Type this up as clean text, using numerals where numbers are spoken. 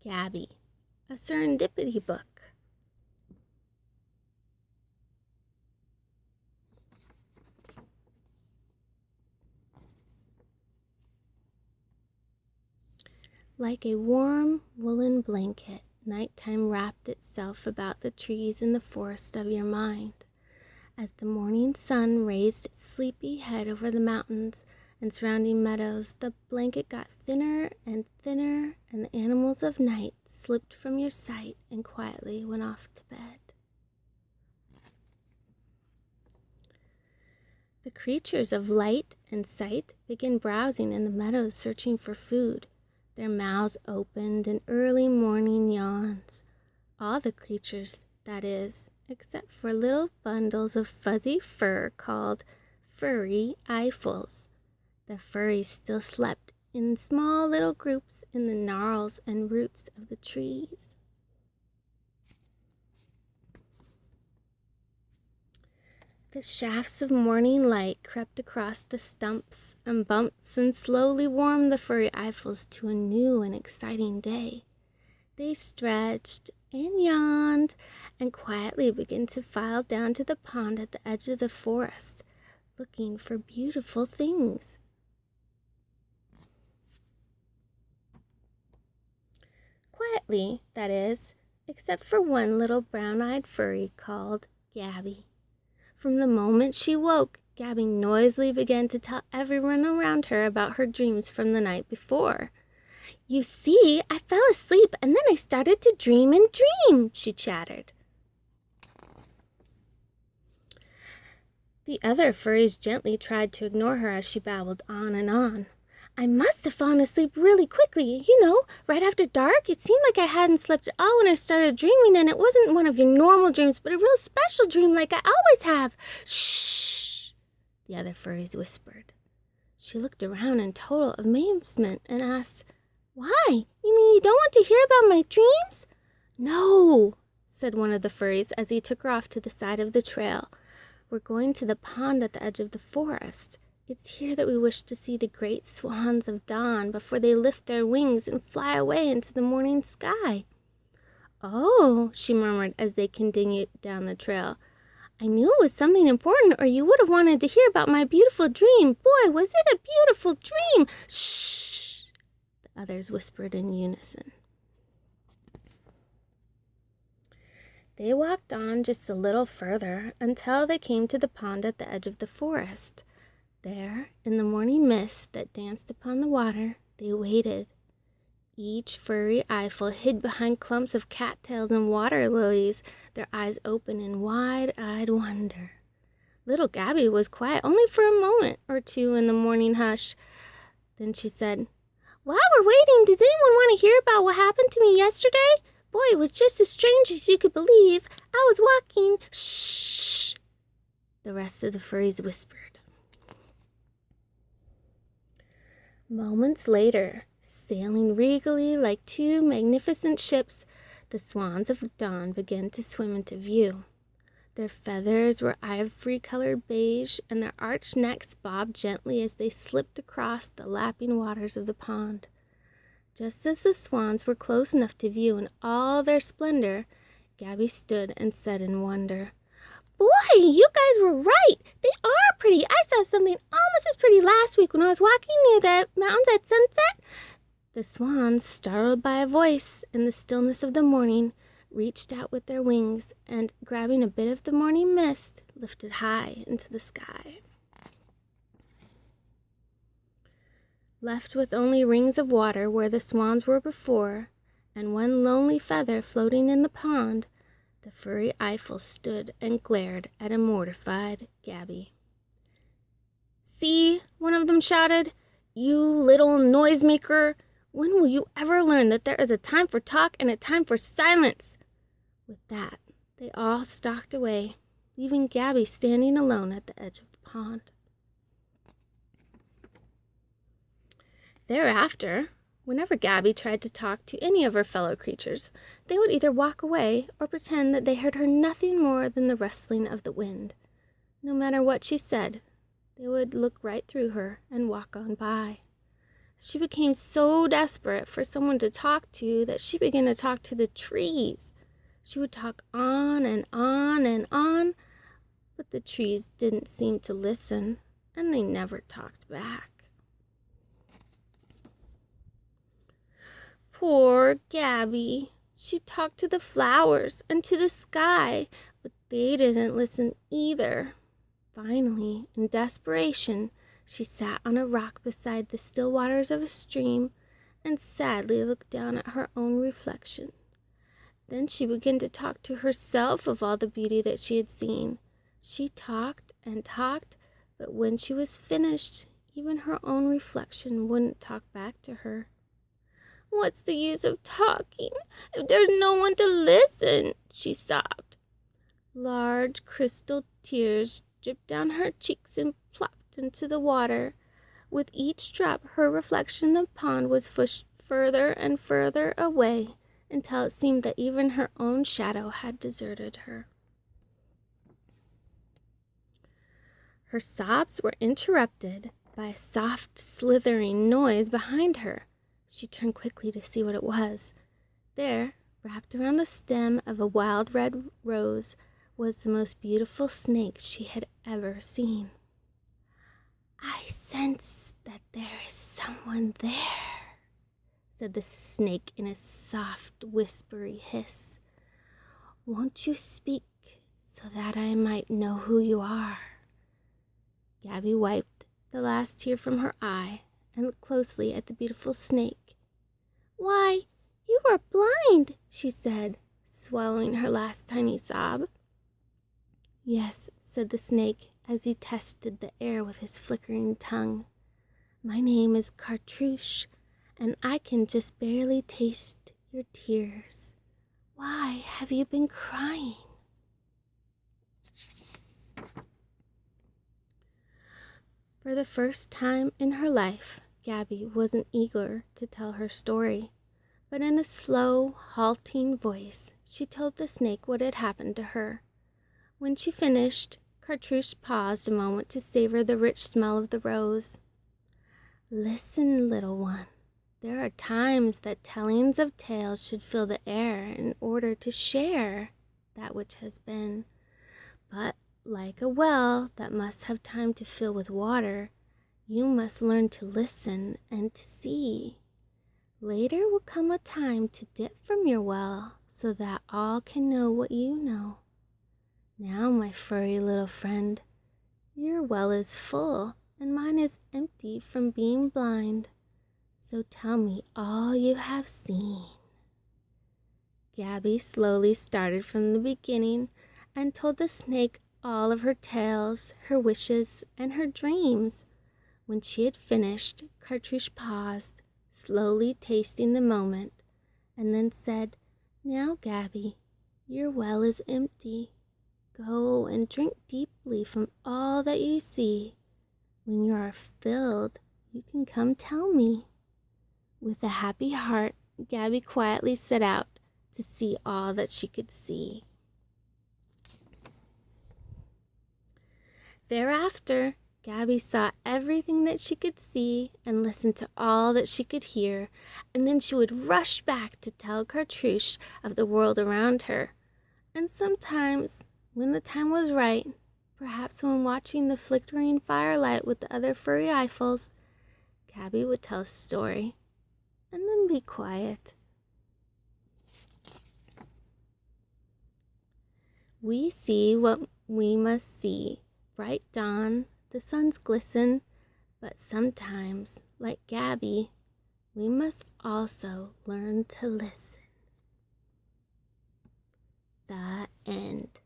Gabby, a Serendipity book. Like a warm woolen blanket, nighttime wrapped itself about the trees in the forest of your mind. As the morning sun raised its sleepy head over the mountains and surrounding meadows, the blanket got thinner and thinner, and the animals of night slipped from your sight and quietly went off to bed. The creatures of light and sight began browsing in the meadows, searching for food. Their mouths opened in early morning yawns. All the creatures, that is, except for little bundles of fuzzy fur called furry eyefuls. The furries still slept in small little groups in the gnarls and roots of the trees. The shafts of morning light crept across the stumps and bumps and slowly warmed the furry eyefuls to a new and exciting day. They stretched and yawned and quietly began to file down to the pond at the edge of the forest, looking for beautiful things. Quietly, that is, except for one little brown-eyed furry called Gabby. From the moment she woke, Gabby noisily began to tell everyone around her about her dreams from the night before. "You see, I fell asleep and then I started to dream and dream," she chattered. The other furries gently tried to ignore her as she babbled on and on. "I must have fallen asleep really quickly. Right after dark, it seemed like I hadn't slept at all when I started dreaming, and it wasn't one of your normal dreams, but a real special dream like I always have." "Shh," the other furries whispered. She looked around in total amazement and asked, "Why? You mean you don't want to hear about my dreams?" "No," said one of the furries as he took her off to the side of the trail. "We're going to the pond at the edge of the forest. It's here that we wish to see the great swans of dawn before they lift their wings and fly away into the morning sky." "Oh," she murmured as they continued down the trail. "I knew it was something important, or you would have wanted to hear about my beautiful dream. Boy, was it a beautiful dream!" "Shh," the others whispered in unison. They walked on just a little further until they came to the pond at the edge of the forest. There, in the morning mist that danced upon the water, they waited. Each furry eyeful hid behind clumps of cattails and water lilies, their eyes open in wide-eyed wonder. Little Gabby was quiet only for a moment or two in the morning hush. Then she said, "While we're waiting, does anyone want to hear about what happened to me yesterday? Boy, it was just as strange as you could believe. I was walking—" "Shh," the rest of the furries whispered. Moments later, sailing regally like two magnificent ships, the swans of dawn began to swim into view. Their feathers were ivory-colored beige, and their arched necks bobbed gently as they slipped across the lapping waters of the pond. Just as the swans were close enough to view in all their splendor, Gabby stood and said in wonder, "Boy, you guys were right. They are pretty. I saw something almost as pretty last week when I was walking near the mountains at sunset." The swans, startled by a voice in the stillness of the morning, reached out with their wings and, grabbing a bit of the morning mist, lifted high into the sky. Left with only rings of water where the swans were before, and one lonely feather floating in the pond, the furry eyeful stood and glared at a mortified Gabby. "See," one of them shouted, "you little noisemaker! When will you ever learn that there is a time for talk and a time for silence?" With that, they all stalked away, leaving Gabby standing alone at the edge of the pond. Thereafter, whenever Gabby tried to talk to any of her fellow creatures, they would either walk away or pretend that they heard her nothing more than the rustling of the wind. No matter what she said, they would look right through her and walk on by. She became so desperate for someone to talk to that she began to talk to the trees. She would talk on and on and on, but the trees didn't seem to listen, and they never talked back. Poor Gabby. She talked to the flowers and to the sky, but they didn't listen either. Finally, in desperation, she sat on a rock beside the still waters of a stream and sadly looked down at her own reflection. Then she began to talk to herself of all the beauty that she had seen. She talked and talked, but when she was finished, even her own reflection wouldn't talk back to her. "What's the use of talking if there's no one to listen?" she sobbed. Large crystal tears dripped down her cheeks and plopped into the water. With each drop, her reflection in the pond was pushed further and further away until it seemed that even her own shadow had deserted her. Her sobs were interrupted by a soft, slithering noise behind her. She turned quickly to see what it was. There, wrapped around the stem of a wild red rose, was the most beautiful snake she had ever seen. "I sense that there is someone there," said the snake in a soft, whispery hiss. "Won't you speak so that I might know who you are?" Gabby wiped the last tear from her eye and looked closely at the beautiful snake. "Why, you are blind," she said, swallowing her last tiny sob. "Yes," said the snake as he tested the air with his flickering tongue. "My name is Cartouche, and I can just barely taste your tears. Why have you been crying?" For the first time in her life, Gabby wasn't eager to tell her story, but in a slow, halting voice, she told the snake what had happened to her. When she finished, Cartouche paused a moment to savor the rich smell of the rose. "Listen, little one. There are times that tellings of tales should fill the air in order to share that which has been. But like a well that must have time to fill with water, you must learn to listen and to see. Later will come a time to dip from your well so that all can know what you know. Now, my furry little friend, your well is full and mine is empty from being blind. So tell me all you have seen." Gabby slowly started from the beginning and told the snake all of her tales, her wishes, and her dreams. When she had finished, Cartouche paused, slowly tasting the moment, and then said, "Now, Gabby, your well is empty. Go and drink deeply from all that you see. When you are filled, you can come tell me." With a happy heart, Gabby quietly set out to see all that she could see. Thereafter, Gabby saw everything that she could see and listened to all that she could hear, and then she would rush back to tell Cartouche of the world around her. And sometimes, when the time was right, perhaps when watching the flickering firelight with the other furry eyefuls, Gabby would tell a story and then be quiet. We see what we must see. Bright dawn, the suns glisten, but sometimes, like Gabby, we must also learn to listen. The end.